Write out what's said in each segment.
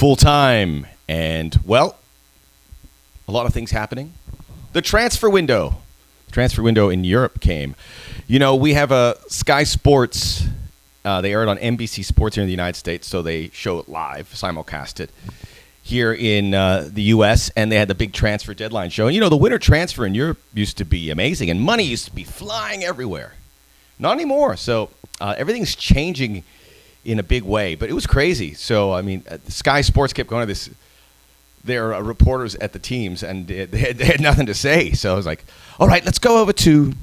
full time. And, well, a lot of things happening. The transfer window. Transfer window in Europe came. You know, we have a Sky Sports. They air it on NBC Sports here in the United States, so they show it live, simulcast it here in the U.S., and they had the big transfer deadline show. And, you know, the winter transfer in Europe used to be amazing, and money used to be flying everywhere. Not anymore. So everything's changing in a big way, but it was crazy. So, I mean, Sky Sports kept going to this. There are reporters at the teams, and they had nothing to say. So I was like, all right, let's go over to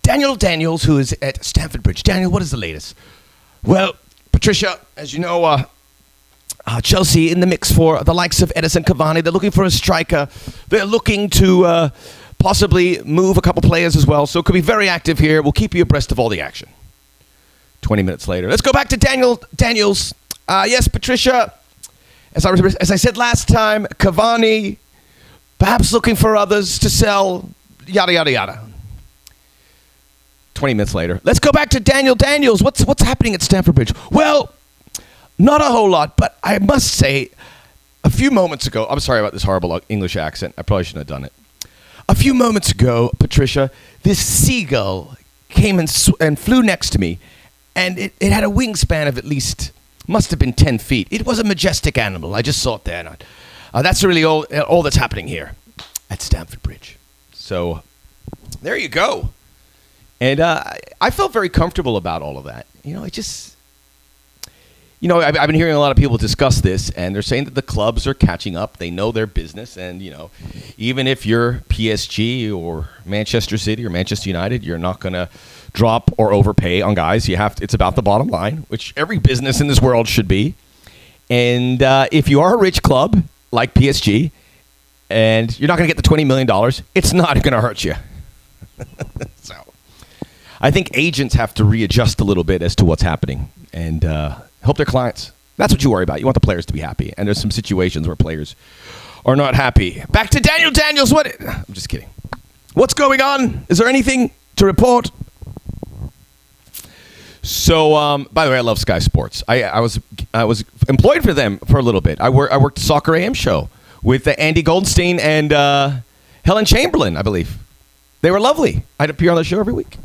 Daniel Daniels, who is at Stamford Bridge. Daniel, what is the latest? Well, Patricia, as you know, Chelsea in the mix for the likes of Edison Cavani. They're looking for a striker. They're looking to possibly move a couple players as well. So it could be very active here. We'll keep you abreast of all the action. 20 minutes later. Let's go back to Daniels. Yes, Patricia. As I said last time, Cavani, perhaps looking for others to sell, yada, yada, yada. 20 minutes later. Let's go back to Daniels. What's happening at Stamford Bridge? Well, not a whole lot, but I must say, a few moments ago, I'm sorry about this horrible English accent. I probably shouldn't have done it. A few moments ago, Patricia, this seagull came and flew next to me, and it had a wingspan of at least, must have been 10 feet. It was a majestic animal. I just saw it there. That's really all that's happening here at Stamford Bridge. So there you go. And I felt very comfortable about all of that. You know, I've been hearing a lot of people discuss this, and they're saying that the clubs are catching up. They know their business, and, you know, even if you're PSG or Manchester City or Manchester United, you're not going to drop or overpay on guys. It's about the bottom line, which every business in this world should be. And if you are a rich club like PSG, and you're not going to get the $20 million, it's not going to hurt you. So I think agents have to readjust a little bit as to what's happening and help their clients. That's what you worry about. You want the players to be happy. And there's some situations where players are not happy. Back to Daniel Daniels. I'm just kidding. What's going on? Is there anything to report? So, by the way, I love Sky Sports. I was employed for them for a little bit. I worked the Soccer AM show with Andy Goldstein and Helen Chamberlain, I believe. They were lovely. I'd appear on the show every week.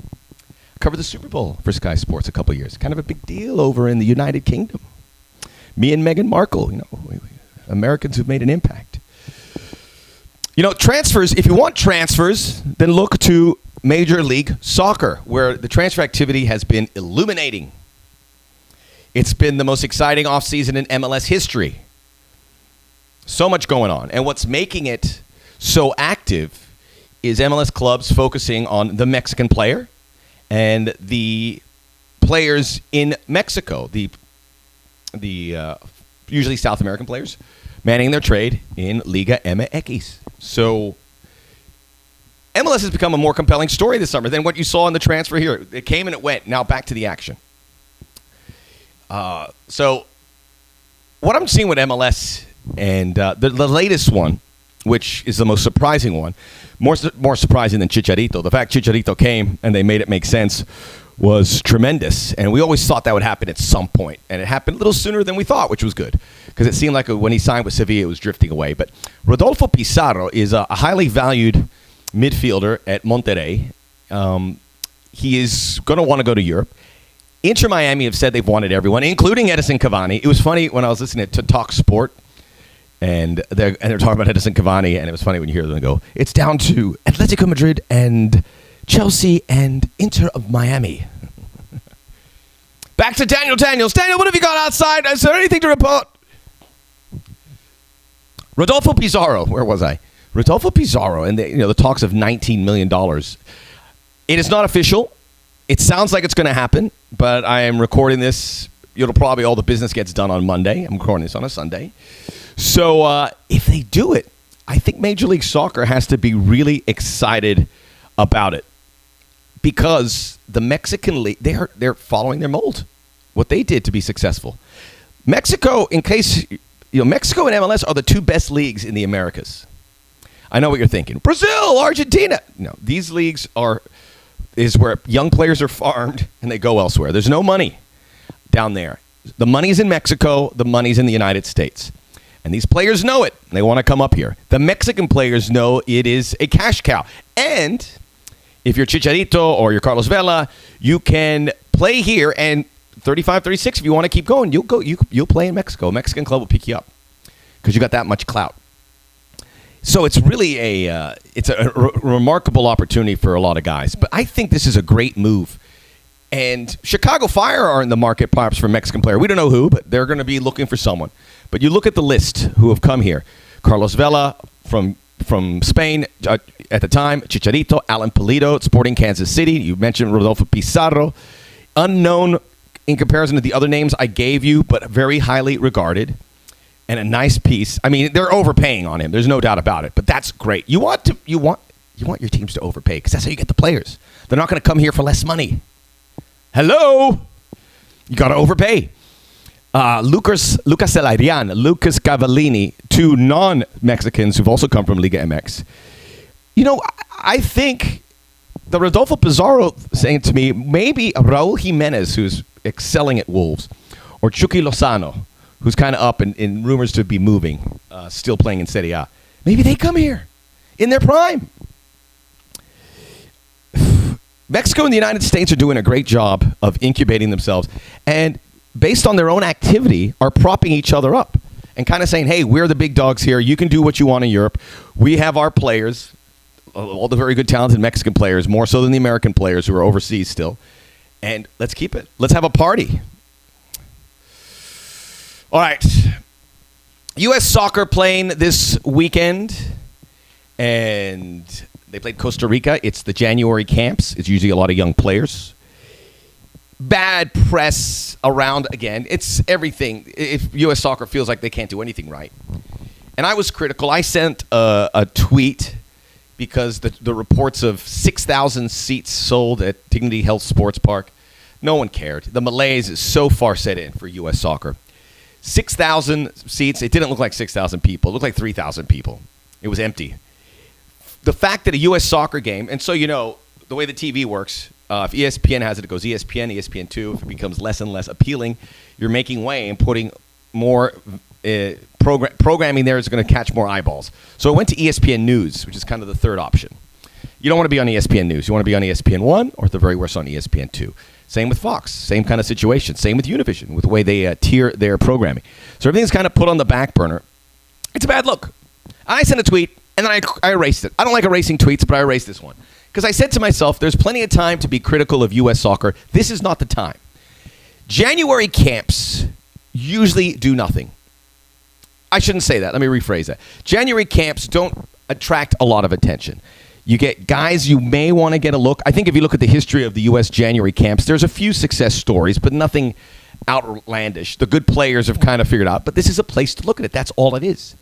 Covered the Super Bowl for Sky Sports a couple of years. Kind of a big deal over in the United Kingdom. Me and Meghan Markle, you know, Americans who've made an impact. You know, transfers, if you want transfers, then look to Major League Soccer, where the transfer activity has been illuminating. It's been the most exciting offseason in MLS history. So much going on. And what's making it so active is MLS clubs focusing on the Mexican player and the players in Mexico, the usually South American players, manning their trade in Liga MX. So MLS has become a more compelling story this summer than what you saw in the transfer here. It came and it went. Now back to the action. So what I'm seeing with MLS and the latest one, which is the most surprising one, more surprising than Chicharito. The fact Chicharito came and they made it make sense was tremendous. And we always thought that would happen at some point. And it happened a little sooner than we thought, which was good. Because it seemed like when he signed with Sevilla, it was drifting away. But Rodolfo Pizarro is a highly valued midfielder at Monterrey. He is going to want to go to Europe. Inter Miami have said they've wanted everyone, including Edison Cavani. It was funny when I was listening to Talk Sport. And they're talking about Edison Cavani, and it was funny when you hear them go, it's down to Atletico Madrid and Chelsea and Inter of Miami. Back to Daniel Daniels. Daniel, what have you got outside? Is there anything to report? Rodolfo Pizarro. Where was I? Rodolfo Pizarro and the talks of $19 million. It is not official. It sounds like it's going to happen, but I am recording this. It'll probably all the business gets done on Monday. I'm recording this on a Sunday. So if they do it, I think Major League Soccer has to be really excited about it because the Mexican league, they're following their mold, what they did to be successful. Mexico, Mexico and MLS are the two best leagues in the Americas. I know what you're thinking. Brazil, Argentina. No, these leagues is where young players are farmed and they go elsewhere. There's no money down there. The money's in Mexico. The money's in the United States. And these players know it. They want to come up here. The Mexican players know it is a cash cow. And if you're Chicharito or you're Carlos Vela, you can play here, and 35, 36, if you want to keep going, you'll play in Mexico. A Mexican club will pick you up because you got that much clout. So it's really a remarkable opportunity for a lot of guys. But I think this is a great move. And Chicago Fire are in the market perhaps for a Mexican player. We don't know who, but they're going to be looking for someone. But you look at the list who have come here. Carlos Vela from Spain at the time, Chicharito, Alan Pulido, Sporting Kansas City. You mentioned Rodolfo Pizarro. Unknown in comparison to the other names I gave you, but very highly regarded. And a nice piece. I mean, they're overpaying on him. There's no doubt about it. But that's great. You want your teams to overpay because that's how you get the players. They're not going to come here for less money. Hello? You got to overpay. Lucas Celarian, Lucas Cavallini, two non-Mexicans who've also come from Liga MX. You know, I think the Rodolfo Pizarro saying to me, maybe Raul Jimenez, who's excelling at Wolves, or Chucky Lozano, who's kind of up in rumors to be moving, still playing in Serie A. Maybe they come here in their prime. Mexico and the United States are doing a great job of incubating themselves and based on their own activity are propping each other up and kind of saying, hey, we're the big dogs here. You can do what you want in Europe. We have our players, all the very good talented Mexican players, more so than the American players who are overseas still. And let's keep it. Let's have a party. All right. US Soccer playing this weekend, and they played Costa Rica. It's the January camps. It's usually a lot of young players. Bad press around, again. It's everything. If US Soccer feels like they can't do anything right. And I was critical. I sent a tweet because the reports of 6,000 seats sold at Dignity Health Sports Park, no one cared. The malaise is so far set in for US Soccer. 6,000 seats. It didn't look like 6,000 people. It looked like 3,000 people. It was empty. The fact that a U.S. Soccer game, and so you know, the way the TV works, if ESPN has it, it goes ESPN, ESPN2. If it becomes less and less appealing, you're making way and putting more programming there is going to catch more eyeballs. So it went to ESPN News, which is kind of the third option. You don't want to be on ESPN News. You want to be on ESPN1 or at the very worst on ESPN2. Same with Fox. Same kind of situation. Same with Univision with the way they tier their programming. So everything's kind of put on the back burner. It's a bad look. I sent a tweet, and then I erased it. I don't like erasing tweets, but I erased this one. Because I said to myself, there's plenty of time to be critical of U.S. Soccer. This is not the time. January camps usually do nothing. I shouldn't say that. Let me rephrase that. January camps don't attract a lot of attention. You get guys you may want to get a look. I think if you look at the history of the U.S. January camps, there's a few success stories, but nothing outlandish. The good players have kind of figured out, but this is a place to look at it. That's all it is.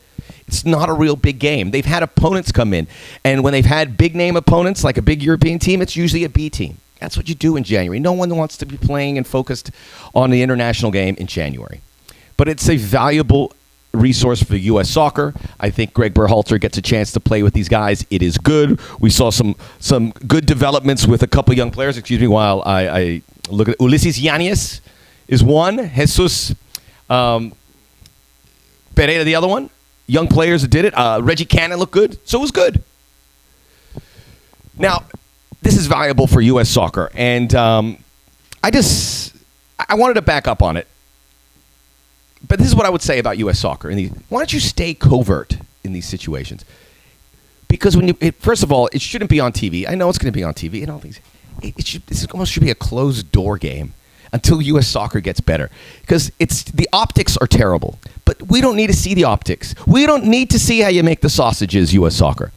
It's not a real big game. They've had opponents come in, and when they've had big-name opponents, like a big European team, it's usually a B team. That's what you do in January. No one wants to be playing and focused on the international game in January. But it's a valuable resource for U.S. Soccer. I think Greg Berhalter gets a chance to play with these guys. It is good. We saw some good developments with a couple young players. Excuse me, while I look at Ulises Yanez is one. Jesus Pereira, the other one. Young players that did it. Reggie Cannon looked good. So it was good. Now, this is valuable for U.S. Soccer. And I wanted to back up on it. But this is what I would say about U.S. Soccer. Why don't you stay covert in these situations? Because first of all, it shouldn't be on TV. I know it's going to be on TV and all these. This almost should be a closed door game until U.S. Soccer gets better. Because the optics are terrible. But we don't need to see the optics. We don't need to see how you make the sausages, U.S. Soccer.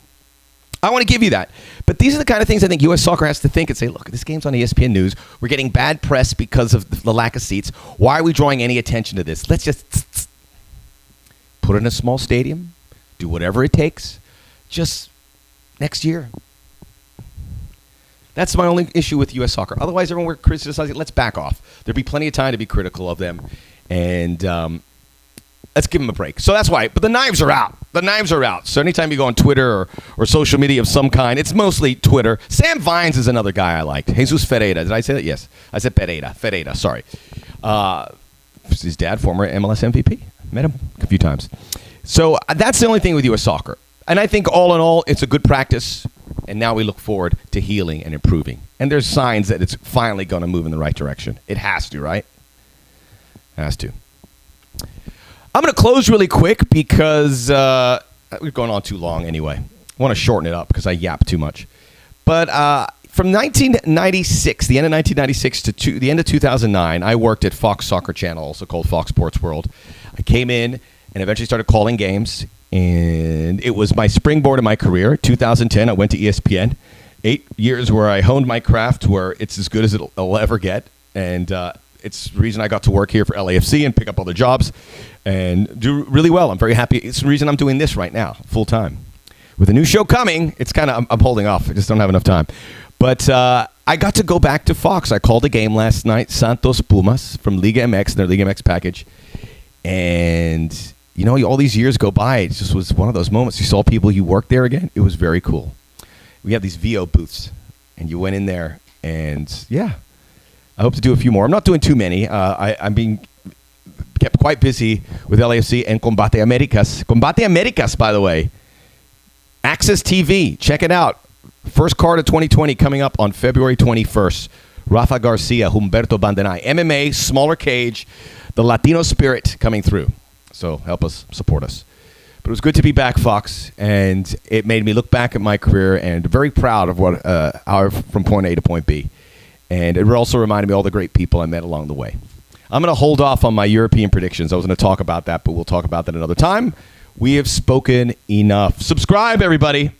I want to give you that. But these are the kind of things I think U.S. Soccer has to think and say, look, this game's on ESPN News. We're getting bad press because of the lack of seats. Why are we drawing any attention to this? Let's just put it in a small stadium, do whatever it takes, just next year. That's my only issue with U.S. Soccer. Otherwise, everyone we're criticizing, let's back off. There'll be plenty of time to be critical of them. And let's give them a break. So that's why. But the knives are out. The knives are out. So anytime you go on Twitter or social media of some kind, it's mostly Twitter. Sam Vines is another guy I liked. Jesus Ferreira. Did I say that? Yes. I said Pereira. Ferreira. Sorry. His dad, former MLS MVP. Met him a few times. So that's the only thing with US Soccer. And I think all in all, it's a good practice. And now we look forward to healing and improving. And there's signs that it's finally going to move in the right direction. It has to, right? It has to. I'm going to close really quick because we're going on too long anyway. I want to shorten it up because I yap too much. But from 1996, the end of 1996 to the end of 2009, I worked at Fox Soccer Channel, also called Fox Sports World. I came in and eventually started calling games. And it was my springboard in my career. 2010, I went to ESPN. 8 years where I honed my craft, where it's as good as it'll ever get. And it's the reason I got to work here for LAFC and pick up other jobs and do really well. I'm very happy. It's the reason I'm doing this right now, full time. With a new show coming, it's kind of, I'm holding off. I just don't have enough time. But I got to go back to Fox. I called a game last night, Santos Pumas from Liga MX, their Liga MX package. And, you know, all these years go by. It just was one of those moments. You saw people you worked there again. It was very cool. We have these VO booths, and you went in there, and yeah, I hope to do a few more. I'm not doing too many. I'm being kept quite busy with LAFC and Combate Americas. Combate Americas, by the way. Access TV. Check it out. First card of 2020 coming up on February 21st. Rafa Garcia, Humberto Bandenay. MMA, smaller cage, the Latino spirit coming through. So help us, support us. But it was good to be back, Fox, and it made me look back at my career and very proud of what how from point A to point B. And it also reminded me of all the great people I met along the way. I'm going to hold off on my European predictions. I was going to talk about that, but we'll talk about that another time. We have spoken enough. Subscribe, everybody.